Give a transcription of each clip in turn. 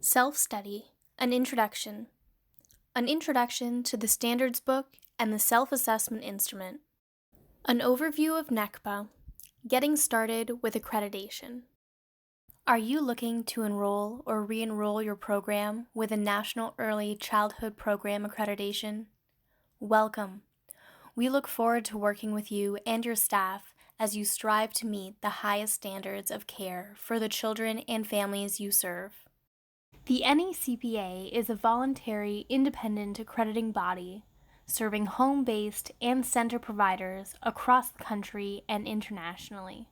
Self-Study, an Introduction. An Introduction to the Standards Book and the Self-Assessment Instrument. An Overview of NECPA, Getting Started with Accreditation. Are you looking to enroll or re-enroll your program with a National Early Childhood Program accreditation? Welcome. We look forward to working with you and your staff as you strive to meet the highest standards of care for the children and families you serve. The NECPA is a voluntary, independent accrediting body serving home-based and center providers across the country and internationally.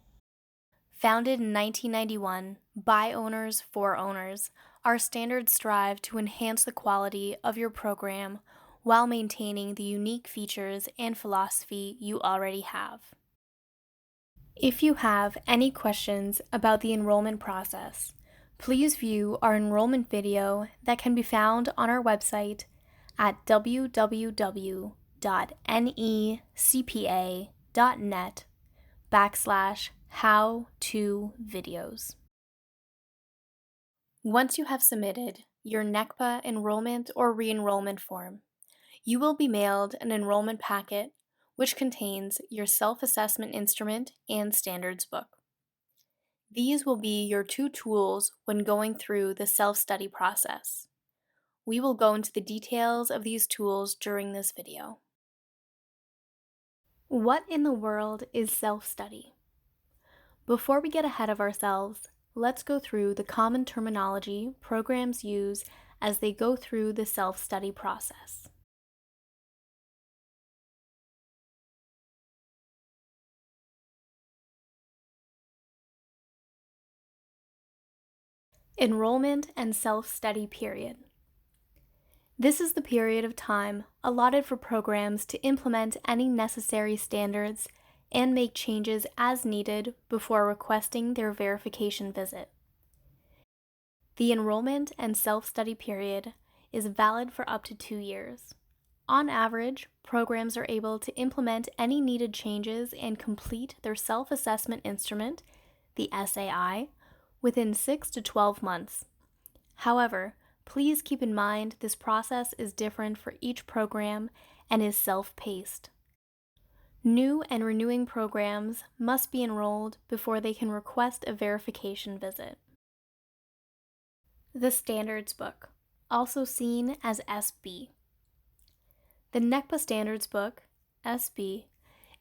Founded in 1991 by owners for owners, our standards strive to enhance the quality of your program while maintaining the unique features and philosophy you already have. If you have any questions about the enrollment process, please view our enrollment video that can be found on our website at www.necpa.net/how-to-videos. Once you have submitted your NECPA enrollment or re-enrollment form, you will be mailed an enrollment packet which contains your self-assessment instrument and standards book. These will be your two tools when going through the self-study process. We will go into the details of these tools during this video. What in the world is self-study? Before we get ahead of ourselves, let's go through the common terminology programs use as they go through the self-study process. Enrollment and self-study period. This is the period of time allotted for programs to implement any necessary standards and make changes as needed before requesting their verification visit. The enrollment and self-study period is valid for up to 2 years. On average, programs are able to implement any needed changes and complete their self-assessment instrument, the SAI, within 6 to 12 months. However, please keep in mind this process is different for each program and is self-paced. New and renewing programs must be enrolled before they can request a verification visit. The Standards Book, also seen as SB. The NECPA Standards Book, SB,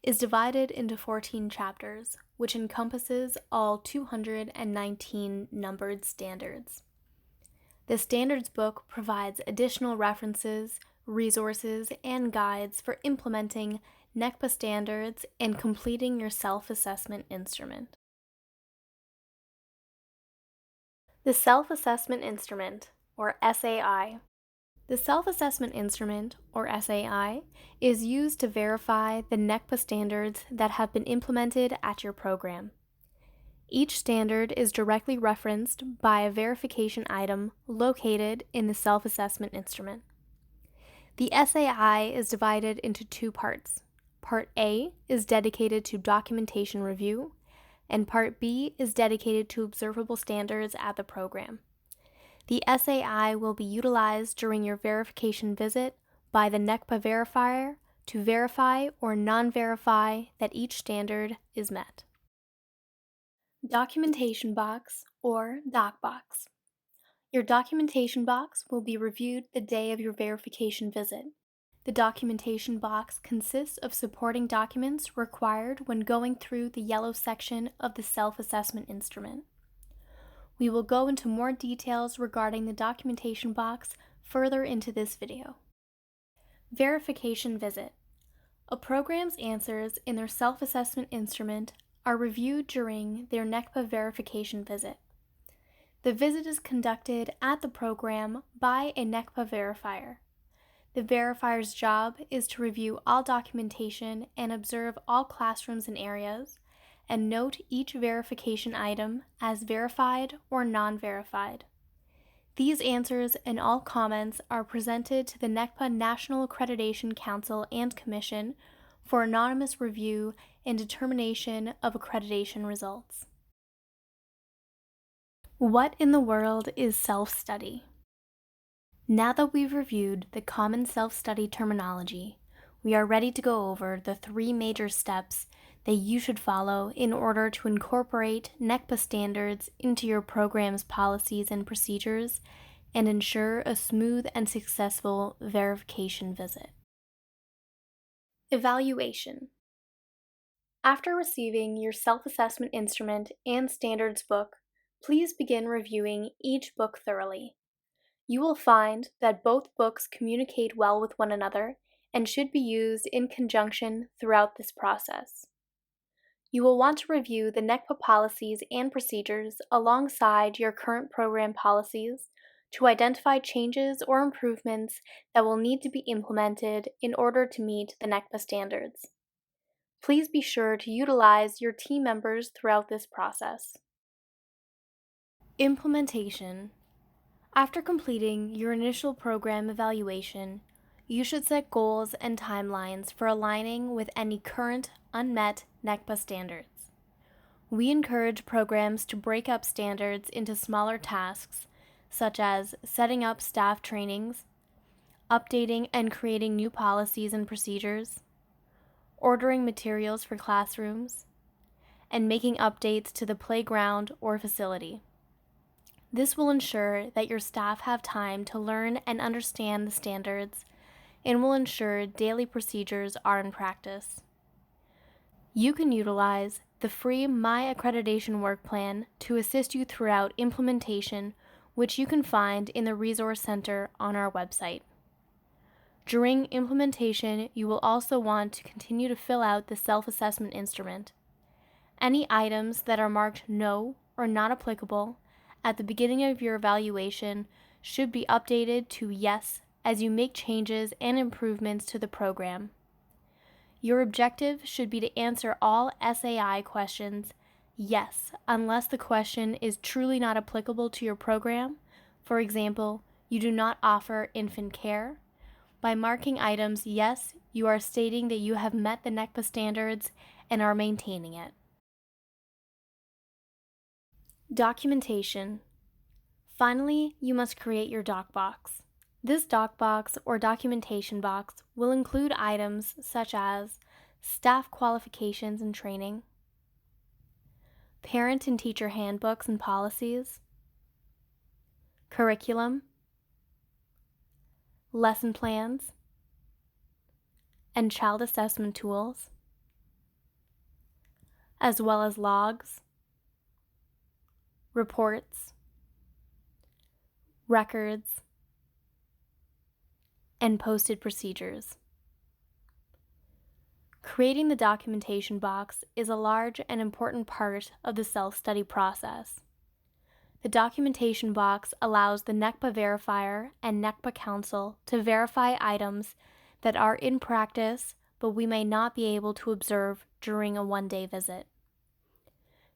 is divided into 14 chapters, which encompasses all 219 numbered standards. The Standards Book provides additional references, resources, and guides for implementing NECPA standards and completing your self-assessment instrument. The Self-Assessment Instrument, or SAI. The Self-Assessment Instrument, or SAI, is used to verify the NECPA standards that have been implemented at your program. Each standard is directly referenced by a verification item located in the self-assessment instrument. The SAI is divided into 2 parts. Part A is dedicated to documentation review, and Part B is dedicated to observable standards at the program. The SAI will be utilized during your verification visit by the NECPA verifier to verify or non-verify that each standard is met. Documentation Box, or Doc Box. Your documentation box will be reviewed the day of your verification visit. The documentation box consists of supporting documents required when going through the yellow section of the self-assessment instrument. We will go into more details regarding the documentation box further into this video. Verification Visit. A program's answers in their self-assessment instrument are reviewed during their NECPA verification visit. The visit is conducted at the program by a NECPA verifier. The verifier's job is to review all documentation and observe all classrooms and areas, and note each verification item as verified or non-verified. These answers and all comments are presented to the NECPA National Accreditation Council and Commission for anonymous review and determination of accreditation results. What in the world is self-study? Now that we've reviewed the common self-study terminology, we are ready to go over the 3 major steps that you should follow in order to incorporate NECPA standards into your program's policies and procedures and ensure a smooth and successful verification visit. Evaluation. After receiving your self-assessment instrument and standards book, please begin reviewing each book thoroughly. You will find that both books communicate well with one another and should be used in conjunction throughout this process. You will want to review the NECPA policies and procedures alongside your current program policies to identify changes or improvements that will need to be implemented in order to meet the NECPA standards. Please be sure to utilize your team members throughout this process. Implementation. After completing your initial program evaluation, you should set goals and timelines for aligning with any current unmet NECPA standards. We encourage programs to break up standards into smaller tasks, such as setting up staff trainings, updating and creating new policies and procedures, ordering materials for classrooms, and making updates to the playground or facility. This will ensure that your staff have time to learn and understand the standards and will ensure daily procedures are in practice. You can utilize the free My Accreditation Work Plan to assist you throughout implementation, which you can find in the Resource Center on our website. During implementation, you will also want to continue to fill out the self-assessment instrument. Any items that are marked No or Not Applicable at the beginning of your evaluation should be updated to Yes as you make changes and improvements to the program. Your objective should be to answer all SAI questions yes, unless the question is truly not applicable to your program. For example, you do not offer infant care. By marking items yes, you are stating that you have met the NECPA standards and are maintaining it. Documentation. Finally, you must create your doc box. This doc box or documentation box will include items such as staff qualifications and training, parent and teacher handbooks and policies, curriculum, lesson plans, and child assessment tools, as well as logs, reports, records, and posted procedures. Creating the documentation box is a large and important part of the self-study process. The documentation box allows the NECPA verifier and NECPA counsel to verify items that are in practice but we may not be able to observe during a one-day visit.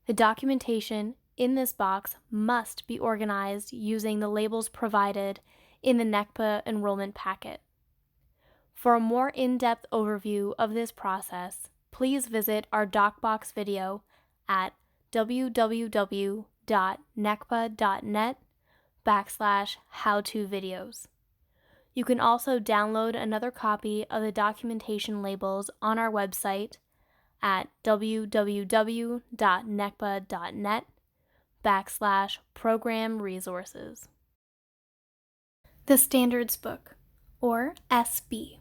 The documentation in this box must be organized using the labels provided in the NECPA enrollment packet. For a more in-depth overview of this process, please visit our DocBox video at www.necpa.net/how-to-videos. You can also download another copy of the documentation labels on our website at www.necpa.net/program resources. The Standards Book, or SB.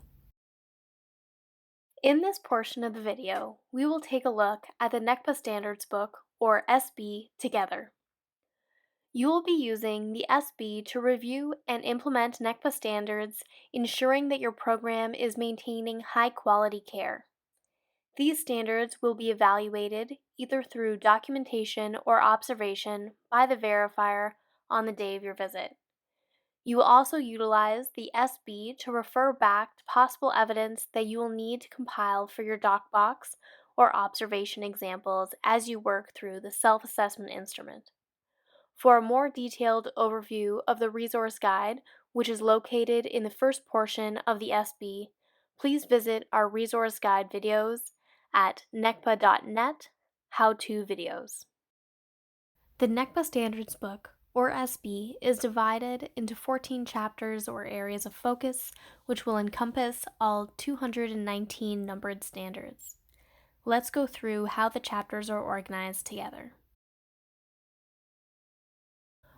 In this portion of the video, we will take a look at the NECPA Standards Book, or SB, together. You will be using the SB to review and implement NECPA standards, ensuring that your program is maintaining high-quality care. These standards will be evaluated either through documentation or observation by the verifier on the day of your visit. You will also utilize the SB to refer back to possible evidence that you will need to compile for your DocBox or observation examples as you work through the self-assessment instrument. For a more detailed overview of the resource guide, which is located in the first portion of the SB, please visit our resource guide videos at necpa.net how-to videos. The NECPA Standards Book, or SB, is divided into 14 chapters or areas of focus, which will encompass all 219 numbered standards. Let's go through how the chapters are organized together.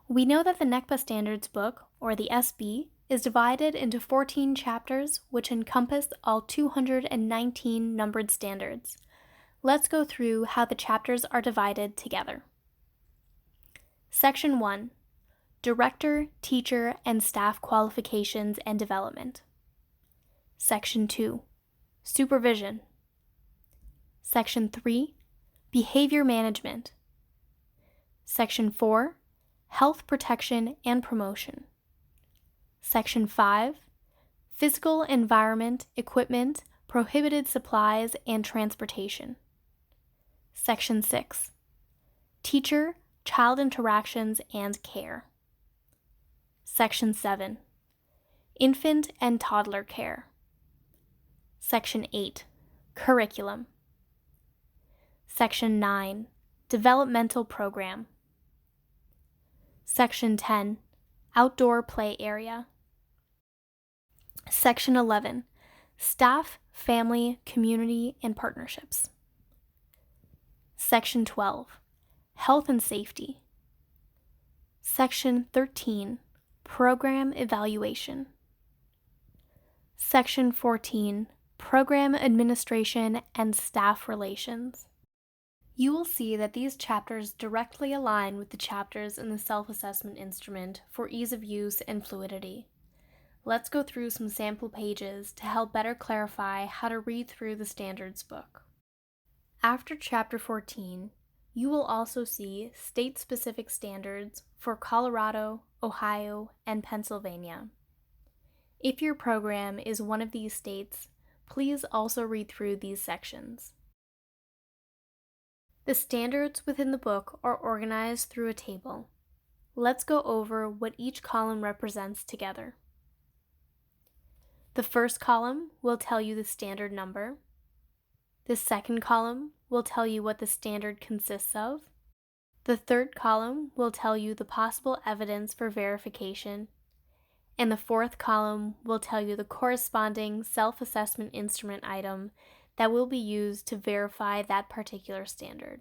We know that the NECPA Standards Book, or the SB, is divided into 14 chapters, which encompass all 219 numbered standards. Let's go through how the chapters are divided together. Section 1. Director, Teacher, and Staff Qualifications and Development. Section 2. Supervision. Section 3. Behavior Management. Section 4. Health Protection and Promotion. Section 5. Physical Environment, Equipment, Prohibited Supplies, and Transportation. Section 6. Teacher, Child Interactions and Care. Section 7. Infant and Toddler Care. Section 8. Curriculum. Section 9. Developmental Program. Section 10. Outdoor Play Area. Section 11. Staff, Family, Community, and Partnerships. Section 12. Health and Safety. Section 13. Program Evaluation. Section 14. Program Administration and Staff Relations. You will see that these chapters directly align with the chapters in the self-assessment instrument for ease of use and fluidity. Let's go through some sample pages to help better clarify how to read through the standards book. After Chapter 14, you will also see state-specific standards for Colorado, Ohio, and Pennsylvania. If your program is one of these states, please also read through these sections. The standards within the book are organized through a table. Let's go over what each column represents together. The first column will tell you the standard number. The second column will tell you what the standard consists of. The third column will tell you the possible evidence for verification. And the fourth column will tell you the corresponding self-assessment instrument item that will be used to verify that particular standard.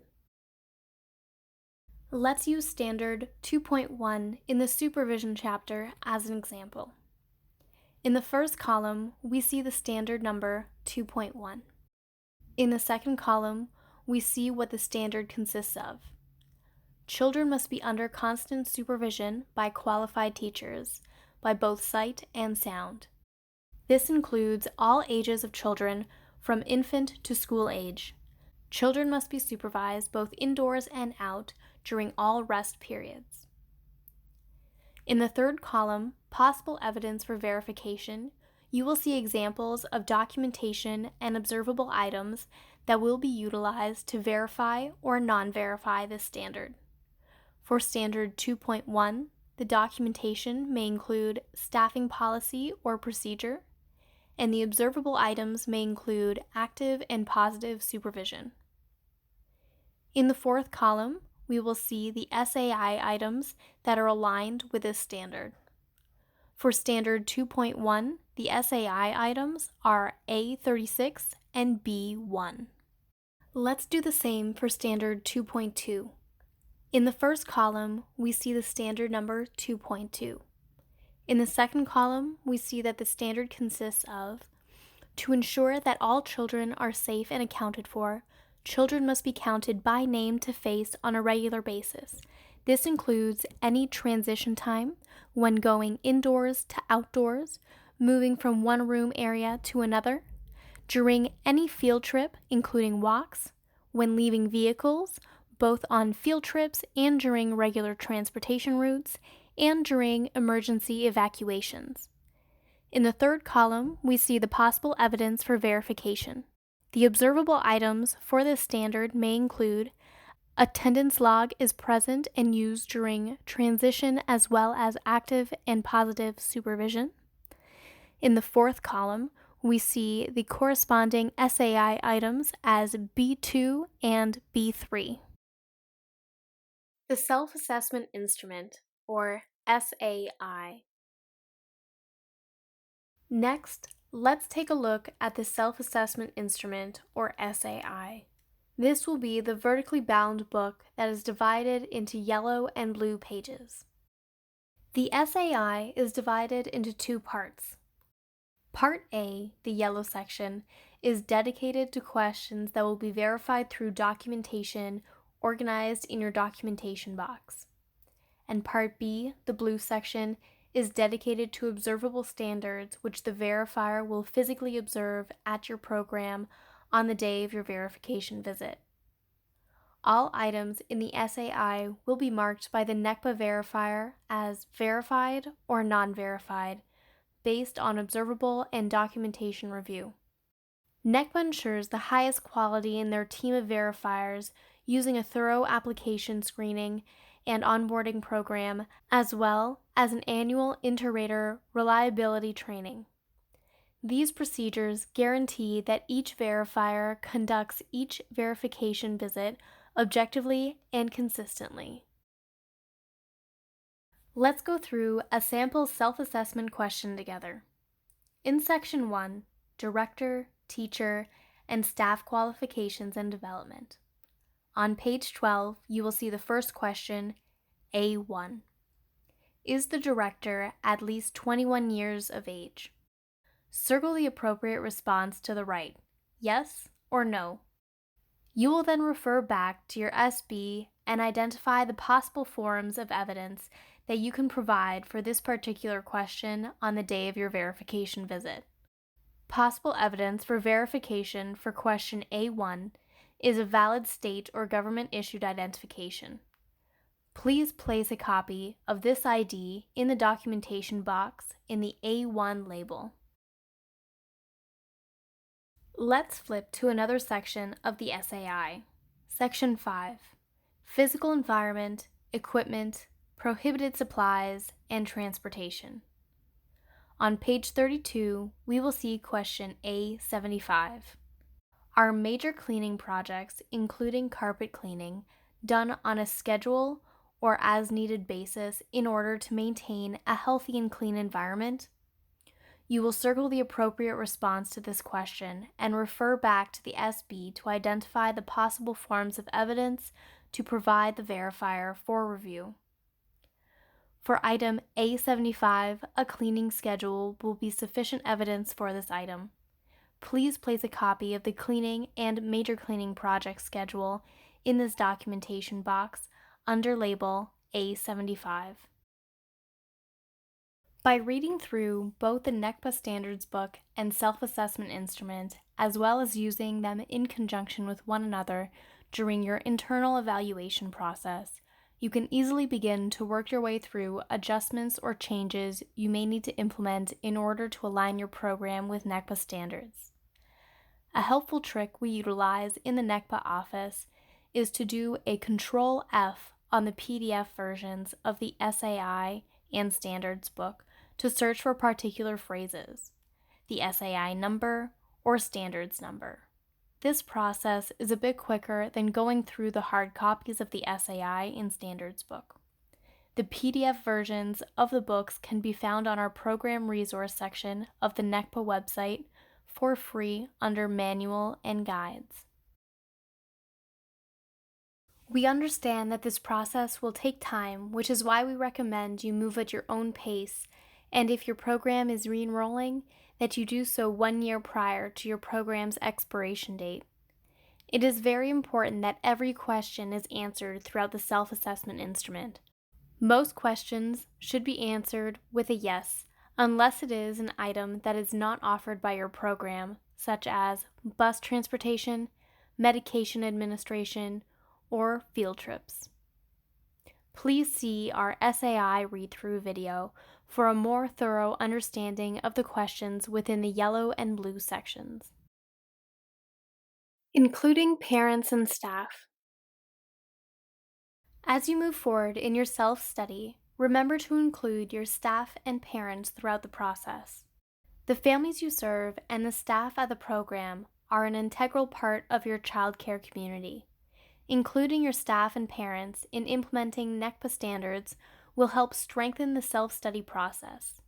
Let's use Standard 2.1 in the Supervision chapter as an example. In the first column, we see the standard number 2.1. In the second column, we see what the standard consists of. Children must be under constant supervision by qualified teachers, by both sight and sound. This includes all ages of children from infant to school age. Children must be supervised both indoors and out during all rest periods. In the third column, Possible Evidence for Verification, you will see examples of documentation and observable items that will be utilized to verify or non-verify this standard. For Standard 2.1, the documentation may include staffing policy or procedure, and the observable items may include active and positive supervision. In the fourth column, we will see the SAI items that are aligned with this standard. For Standard 2.1, the SAI items are A36 and B1. Let's do the same for Standard 2.2. In the first column, we see the standard number 2.2. In the second column, we see that the standard consists of: to ensure that all children are safe and accounted for, children must be counted by name to face on a regular basis. This includes any transition time, when going indoors to outdoors, moving from one room area to another, during any field trip, including walks, when leaving vehicles, both on field trips and during regular transportation routes, and during emergency evacuations. In the third column, we see the possible evidence for verification. The observable items for this standard may include: attendance log is present and used during transition as well as active and positive supervision. In the fourth column, we see the corresponding SAI items as B2 and B3. The Self-Assessment Instrument, or SAI. Next, let's take a look at the Self-Assessment Instrument, or SAI. This will be the vertically bound book that is divided into yellow and blue pages. The SAI is divided into two parts. Part A, the yellow section, is dedicated to questions that will be verified through documentation organized in your documentation box. And Part B, the blue section, is dedicated to observable standards which the verifier will physically observe at your program on the day of your verification visit. All items in the SAI will be marked by the NECPA verifier as verified or non-verified, based on observable and documentation review. NECPA ensures the highest quality in their team of verifiers using a thorough application screening and onboarding program, as well as an annual inter-rater reliability training. These procedures guarantee that each verifier conducts each verification visit objectively and consistently. Let's go through a sample self-assessment question together. In Section 1, Director, Teacher, and Staff Qualifications and Development. On page 12, you will see the first question, A1. Is the director at least 21 years of age? Circle the appropriate response to the right, yes or no. You will then refer back to your SB and identify the possible forms of evidence that you can provide for this particular question on the day of your verification visit. Possible evidence for verification for question A1 is a valid state or government-issued identification. Please place a copy of this ID in the documentation box in the A1 label. Let's flip to another section of the SAI. Section 5. Physical environment, equipment, prohibited supplies, and transportation. On page 32, we will see question A75. Are major cleaning projects, including carpet cleaning, done on a schedule or as-needed basis in order to maintain a healthy and clean environment? You will circle the appropriate response to this question and refer back to the SB to identify the possible forms of evidence to provide the verifier for review. For item A75, a cleaning schedule will be sufficient evidence for this item. Please place a copy of the cleaning and major cleaning project schedule in this documentation box under label A75. By reading through both the NECPA Standards Book and Self-Assessment Instrument, as well as using them in conjunction with one another during your internal evaluation process, you can easily begin to work your way through adjustments or changes you may need to implement in order to align your program with NECPA standards. A helpful trick we utilize in the NECPA office is to do a Control F on the PDF versions of the SAI and Standards Book to search for particular phrases, the SAI number or standards number. This process is a bit quicker than going through the hard copies of the SAI and Standards Book. The PDF versions of the books can be found on our Program Resource section of the NECPA website for free under Manual and Guides. We understand that this process will take time, which is why we recommend you move at your own pace, and if your program is re-enrolling, that you do so 1 year prior to your program's expiration date. It is very important that every question is answered throughout the self-assessment instrument. Most questions should be answered with a yes, unless it is an item that is not offered by your program, such as bus transportation, medication administration, or field trips. Please see our SAI read-through video for a more thorough understanding of the questions within the yellow and blue sections. Including parents and staff. As you move forward in your self-study, remember to include your staff and parents throughout the process. The families you serve and the staff at the program are an integral part of your child care community. Including your staff and parents in implementing NECPA standards will help strengthen the self-study process.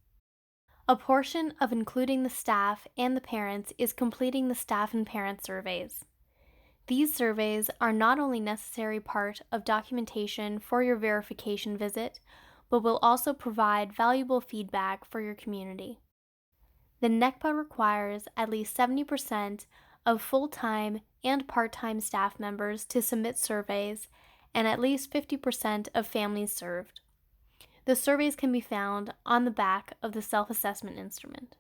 A portion of including the staff and the parents is completing the staff and parent surveys. These surveys are not only a necessary part of documentation for your verification visit, but will also provide valuable feedback for your community. The NECPA requires at least 70% of full-time and part-time staff members to submit surveys and at least 50% of families served. The surveys can be found on the back of the self-assessment instrument.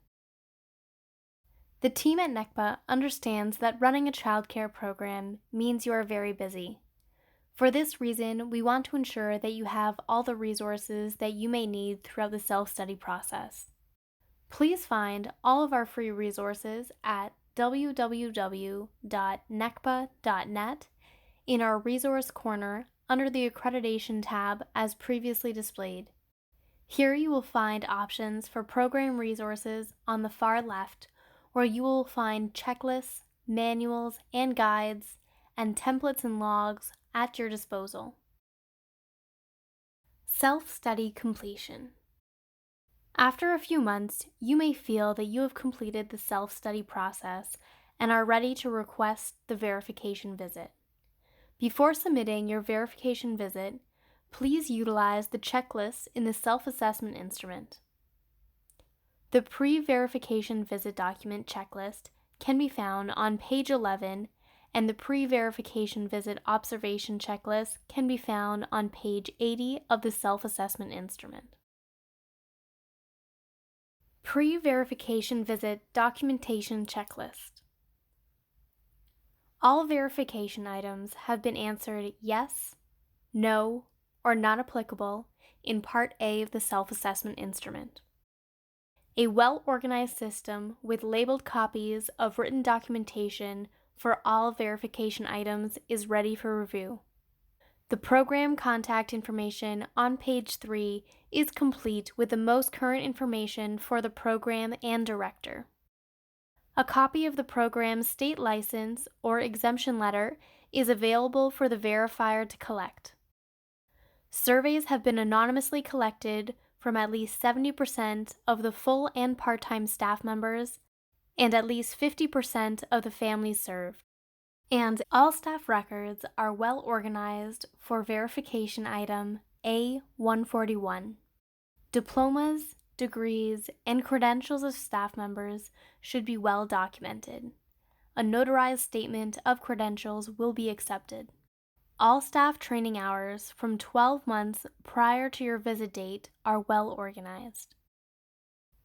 The team at NECPA understands that running a childcare program means you are very busy. For this reason, we want to ensure that you have all the resources that you may need throughout the self-study process. Please find all of our free resources at www.necpa.net in our Resource Corner under the Accreditation tab as previously displayed. Here you will find options for program resources on the far left, where you will find checklists, manuals, and guides, and templates and logs at your disposal. Self-study completion. After a few months, you may feel that you have completed the self-study process and are ready to request the verification visit. Before submitting your verification visit, please utilize the checklist in the self-assessment instrument. The pre-verification visit document checklist can be found on page 11, and the pre-verification visit observation checklist can be found on page 80 of the self-assessment instrument. Pre-verification visit documentation checklist. All verification items have been answered yes, no, or not applicable in Part A of the self-assessment instrument. A well-organized system with labeled copies of written documentation for all verification items is ready for review. The program contact information on page 3 is complete with the most current information for the program and director. A copy of the program's state license or exemption letter is available for the verifier to collect. Surveys have been anonymously collected from at least 70% of the full and part-time staff members and at least 50% of the families served. And all staff records are well organized for verification item A141. Diplomas, degrees, and credentials of staff members should be well documented. A notarized statement of credentials will be accepted. All staff training hours from 12 months prior to your visit date are well organized.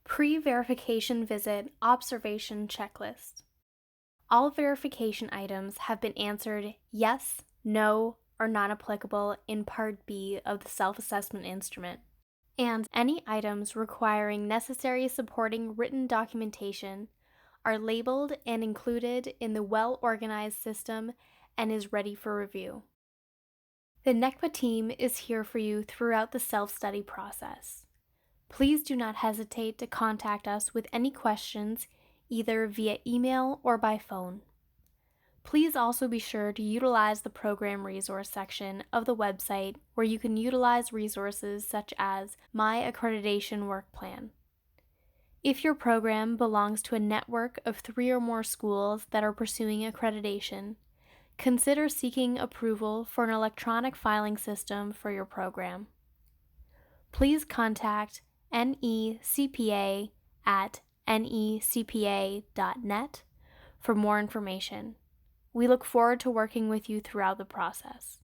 Pre-verification visit observation checklist. All verification items have been answered yes, no, or not applicable in Part B of the self-assessment instrument, and any items requiring necessary supporting written documentation are labeled and included in the well-organized system and is ready for review. The NECPA team is here for you throughout the self-study process. Please do not hesitate to contact us with any questions either via email or by phone. Please also be sure to utilize the program resource section of the website where you can utilize resources such as My Accreditation Work Plan. If your program belongs to a network of 3 or more schools that are pursuing accreditation, consider seeking approval for an electronic filing system for your program. Please contact NECPA at NECPA.net for more information. We look forward to working with you throughout the process.